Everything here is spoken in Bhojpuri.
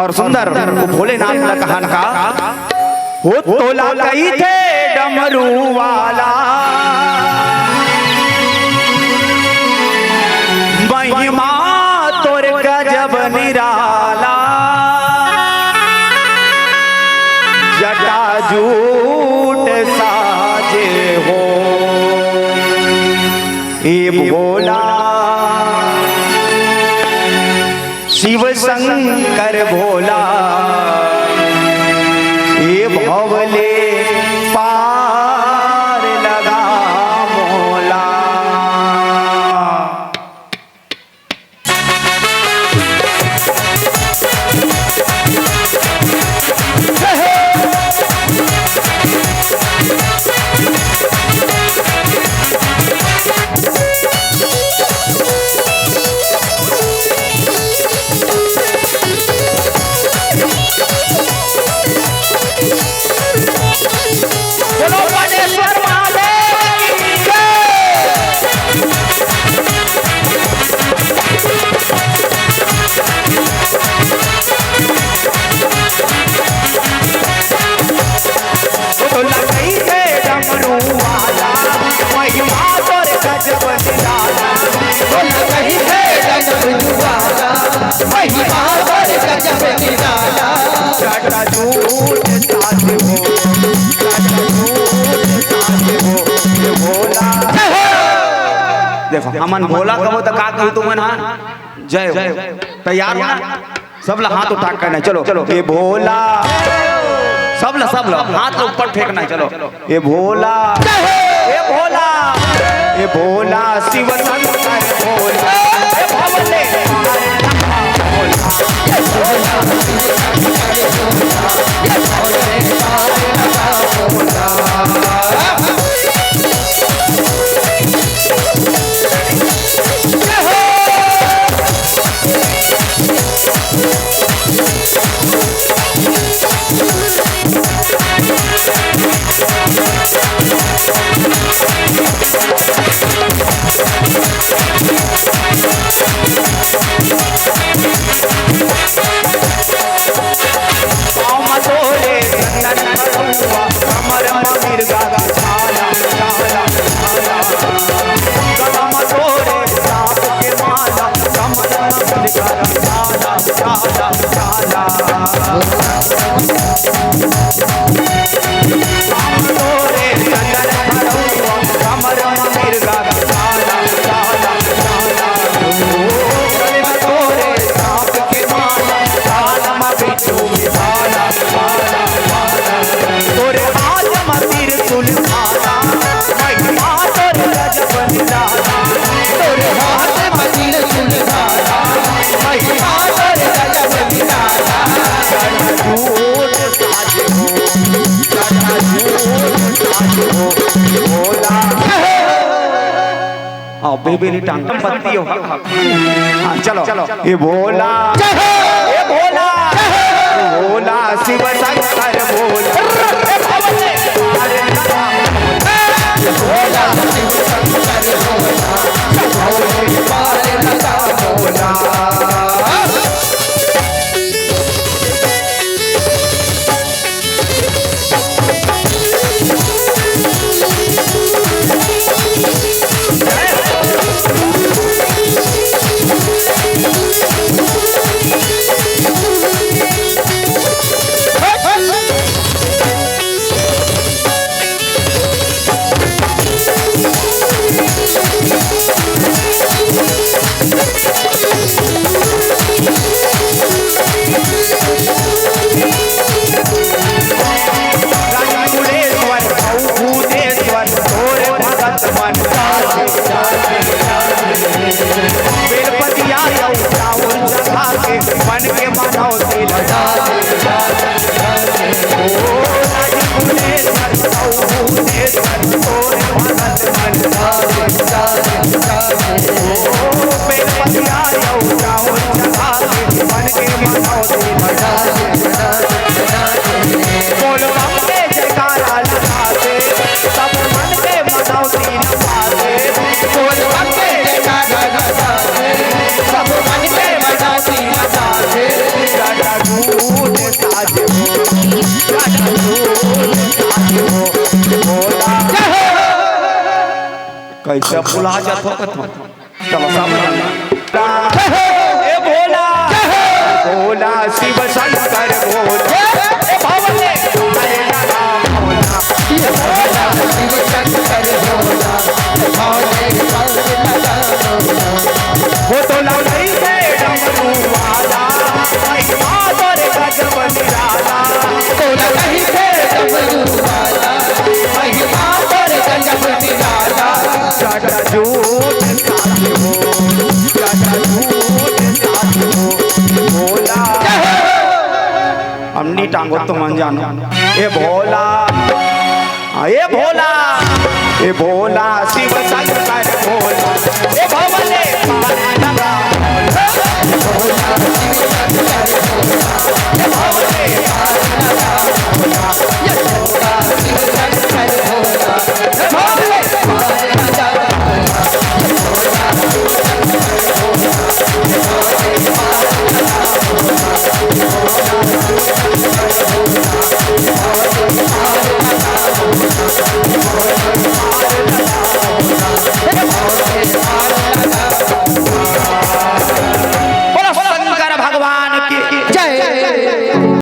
और सुंदर वो भोलेनाथ का कहान का वो तोला कही थे डमरू वाला महिमा तोर गजब निराला जटा जूट साजे हो ए भोला शिव शंकर भोला ये भवले पार लगा मोला। देखो हमन भोला कहो तो का कहू तुम ना जय हो। तैयार हो ना सब लोग हाथ उठा करना चलो चलो ये भोला सब लोग हाथ ऊपर फेंकना चलो ये भोला ये भोला ये भोला शिव शंकर भोला ये भोले बेबेली टांग पत्ती हो हाँ चलो ये भोला ये भोला भोला शिव शंकर भोला भोला शिव शंकर भोला बोल कैसे भुला जात हो तुम चलो सामने ए भोला भोला शिव शंकर भोला ए भवले हरे राम भोला भोला शिव शंकर भोला भोले भोला वो तो लड़ाई है डमरू वाला महिमा तोरे गजब निराला भोला कहीं थे डमरू वाला महिमा तोरे गजब निराला चाचा झूठ साथी हो चाचा झूठ साथी हो भोला हमनी टांगो तो मन जानो ए भोला ए भोला ए भोला शिव शंकर भोला ए भवले भोला शिव